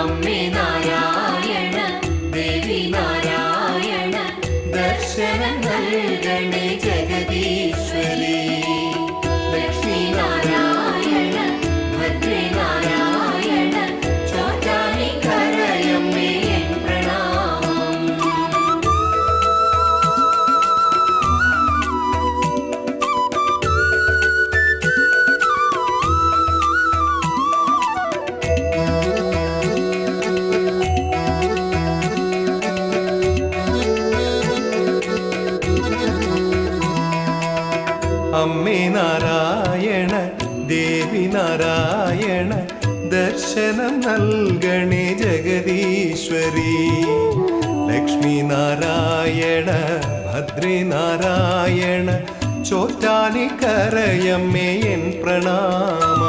അമ്മേ നാരായണ ദേവി നാരായണ ദർശനം നൽകണേ ജഗദീശ്വരി ലക്ഷ്മി നാരായണ ഭദ്രേ നാരായണ ചോറ്റാനിക്കരയമ്മേ എൻ പ്രണാമം അമ്മേ നാരായണ ദേവി നാരായണ ദർശനം നൽകണേ ജഗദീശ്വരി ലക്ഷ്മി നാരായണ ഭദ്രേ നാരായണ ചോറ്റാനിക്കരയമ്മേ എൻ പ്രണാമം